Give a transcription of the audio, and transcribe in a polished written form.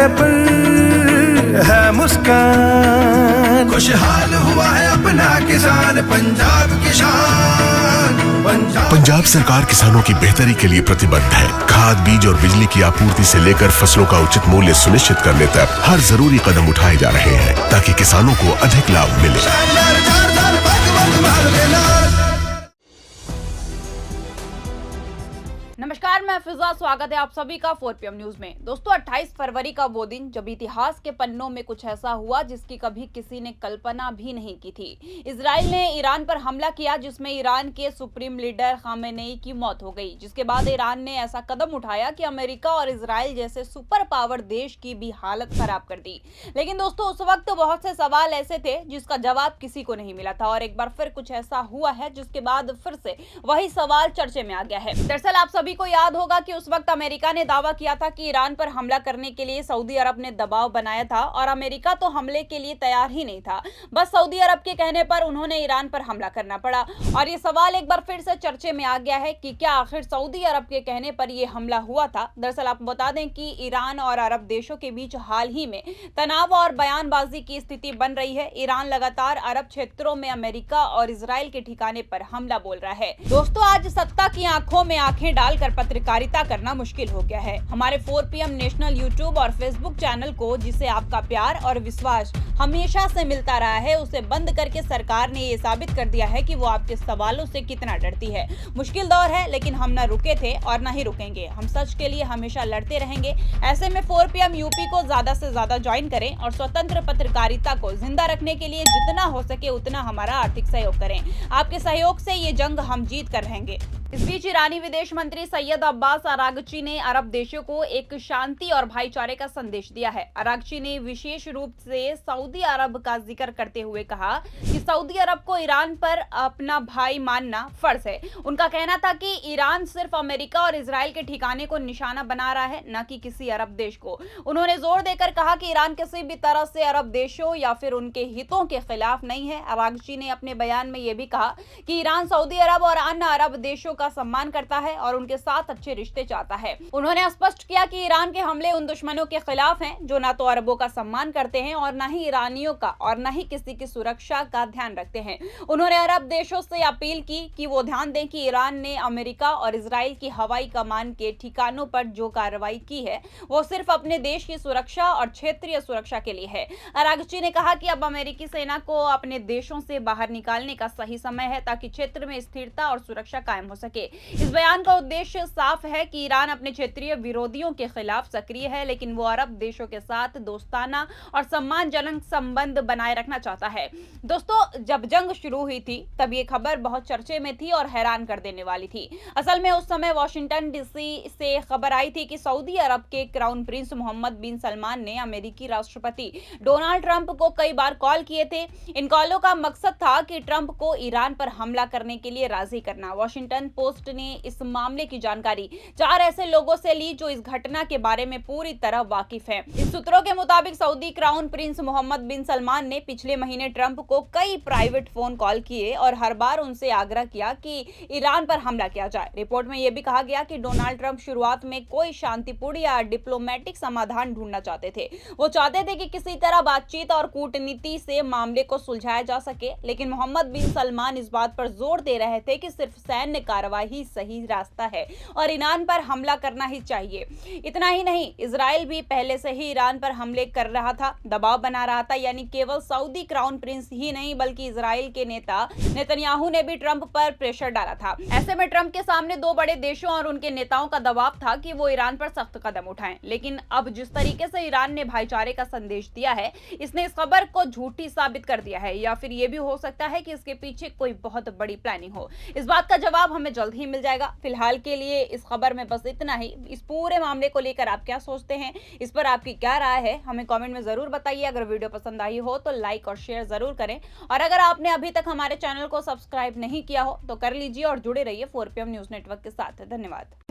चेहरे पर है मुस्कान, खुशहाल हुआ है अपना किसान, पंजाब किसान। पंजाब सरकार किसानों की बेहतरी के लिए प्रतिबद्ध है। खाद, बीज और बिजली की आपूर्ति से लेकर फसलों का उचित मूल्य सुनिश्चित करने तक हर जरूरी कदम उठाए जा रहे हैं ताकि किसानों को अधिक लाभ मिले। नमस्कार, मैं फिजा, स्वागत है आप सभी का 4 PM न्यूज में। दोस्तों, 28 फरवरी का वो दिन जब इतिहास के पन्नों में कुछ ऐसा हुआ जिसकी कभी किसी ने कल्पना भी नहीं की थी। इजराइल ने ईरान पर हमला किया जिसमें ईरान के सुप्रीम लीडर खामेनेई की मौत हो गई, जिसके बाद ईरान ने ऐसा कदम उठाया कि अमेरिका और इजराइल जैसे सुपर पावर देश की भी हालत खराब कर दी। लेकिन दोस्तों, उस वक्त बहुत से सवाल ऐसे थे जिसका जवाब किसी को नहीं मिला था और एक बार फिर कुछ ऐसा हुआ है जिसके बाद फिर से वही सवाल चर्चे में आ गया है। दरअसल आप सभी को याद होगा कि उस वक्त अमेरिका ने दावा किया था कि ईरान पर हमला करने के लिए सऊदी अरब ने दबाव बनाया था और अमेरिका तो हमले के लिए तैयार ही नहीं था। बस सऊदी अरब के कहने पर उन्होंने ईरान पर हमला करना पड़ा और ये सवाल एक बार फिर से चर्चे में आ गया है कि क्या आखिर सऊदी अरब के कहने पर यह हमला हुआ था। दरअसल आपको बता दें कि ईरान और अरब देशों के बीच हाल ही में तनाव और बयानबाजी की स्थिति बन रही है। ईरान लगातार अरब क्षेत्रों में अमेरिका और इजराइल के ठिकाने पर हमला बोल रहा है। दोस्तों, आज सत्ता की आंखों में आंखें डालकर पत्रकारिता करना मुश्किल हो गया है। हमारे 4 PM नेशनल यूट्यूब और फेसबुक चैनल को, जिसे आपका प्यार और विश्वास हमेशा से मिलता रहा है, उसे बंद करके सरकार ने ये साबित कर दिया है कि वो आपके सवालों से कितना डरती है। मुश्किल दौर है, लेकिन हम न रुके थे और न ही रुकेंगे। हम सच के लिए हमेशा लड़ते रहेंगे। ऐसे में 4 PM यूपी को ज्यादा से ज्यादा ज्वाइन करें और स्वतंत्र पत्रकारिता को जिंदा रखने के लिए जितना हो सके उतना हमारा आर्थिक सहयोग करें। आपके सहयोग से ये जंग हम जीत कर रहेंगे। इस बीच ईरानी विदेश मंत्री सैयद अब्बास अरागची ने अरब देशों को एक शांति और भाईचारे का संदेश दिया है। अरागची ने विशेष रूप से सऊदी अरब का जिक्र करते हुए कहा कि सऊदी अरब को ईरान पर अपना भाई मानना फर्ज है। उनका कहना था कि ईरान सिर्फ अमेरिका और इजराइल के ठिकाने को निशाना बना रहा है, न कि किसी अरब देश को। उन्होंने जोर देकर कहा कि ईरान किसी भी तरह से अरब देशों या फिर उनके हितों के खिलाफ नहीं है। अरागची ने अपने बयान में यह भी कहा कि ईरान सऊदी अरब और अन्य अरब देशों का सम्मान करता है और उनके साथ अच्छे रिश्ते चाहता है। उन्होंने स्पष्ट किया कि ईरान के हमले उन दुश्मनों के खिलाफ हैं जो न तो अरबों का सम्मान करते हैं और न ही ईरानियों का और न ही किसी की सुरक्षा का ध्यान रखते हैं। उन्होंने अरब देशों से अपील की कि वो ध्यान दें कि ईरान ने अमेरिका और इजराइल की हवाई कमान के ठिकानों पर जो कार्रवाई की है वो सिर्फ अपने देश की सुरक्षा और क्षेत्रीय सुरक्षा के लिए है। अरागची ने कहा कि अब अमेरिकी सेना को अपने देशों से बाहर निकालने का सही समय है ताकि क्षेत्र में स्थिरता और सुरक्षा कायम हो सके। इस बयान का उद्देश्य साफ है कि ईरान अपने क्षेत्रीय विरोधियों के खिलाफ सक्रिय है, लेकिन वो अरब देशों के साथ दोस्ताना और सम्मानजनक संबंध बनाए रखना चाहता है। दोस्तों, जब जंग शुरू हुई थी तब ये खबर बहुत चर्चे में थी और हैरान कर देने वाली थी। असल में उस समय वाशिंगटन डीसी से खबर आई थी कि सऊदी अरब के क्राउन प्रिंस मोहम्मद बिन सलमान ने अमेरिकी राष्ट्रपति डोनाल्ड ट्रंप को कई बार कॉल किए थे। इन कॉलों का मकसद था कि ट्रंप को ईरान पर हमला करने के लिए राजी करना। वॉशिंगटन पोस्ट ने इस मामले की जानकारी 4 ऐसे लोगों से ली जो इस घटना के बारे में पूरी तरह वाकिफ हैं। इस सूत्रों के मुताबिक सऊदी क्राउन प्रिंस मोहम्मद बिन सलमान ने पिछले महीने ट्रंप को कई प्राइवेट फोन कॉल किए और हर बार उनसे आग्रह किया कि ईरान पर हमला किया जाए। रिपोर्ट में यह भी कहा गया कि डोनाल्ड ट्रंप शुरुआत में कोई शांतिपूर्ण या डिप्लोमेटिक समाधान ढूंढना चाहते थे। वो चाहते थे कि किसी तरह बातचीत और कूटनीति से मामले को सुलझाया जा सके, लेकिन मोहम्मद बिन सलमान इस बात पर जोर दे रहे थे कि सिर्फ सैन्य कार्रवाई ही सही रास्ता है और ईरान पर हमला करना ही चाहिए। इतना ही नहीं, इजराइल भी पहले से ही ईरान पर हमले कर रहा था, दबाव बना रहा था। यानी केवल सऊदी क्राउन प्रिंस ही नहीं बल्कि इजराइल के नेता नेतन्याहू ने भी ट्रंप पर प्रेशर डाला था। ऐसे में ट्रंप के सामने 2 बड़े देशों और उनके नेताओं का दबाव था कि वो ईरान पर सख्त कदम उठाएं। लेकिन अब जिस तरीके से ईरान ने भाईचारे का संदेश दिया है, इसने इस खबर को झूठी साबित कर दिया है, या फिर ये भी हो सकता है कि इसके पीछे कोई बहुत बड़ी प्लानिंग हो। इस बात का जवाब हमें जल्द ही मिल जाएगा। फिलहाल के लिए इस खबर में बस इतना ही। इस पूरे मामले को लेकर आप क्या सोचते हैं, इस पर आपकी क्या राय है, हमें कमेंट में जरूर बताइए। अगर वीडियो पसंद आई हो तो लाइक और शेयर जरूर करें और अगर आपने अभी तक हमारे चैनल को सब्सक्राइब नहीं किया हो तो कर लीजिए और जुड़े रहिए 4 PM न्यूज नेटवर्क के साथ। धन्यवाद।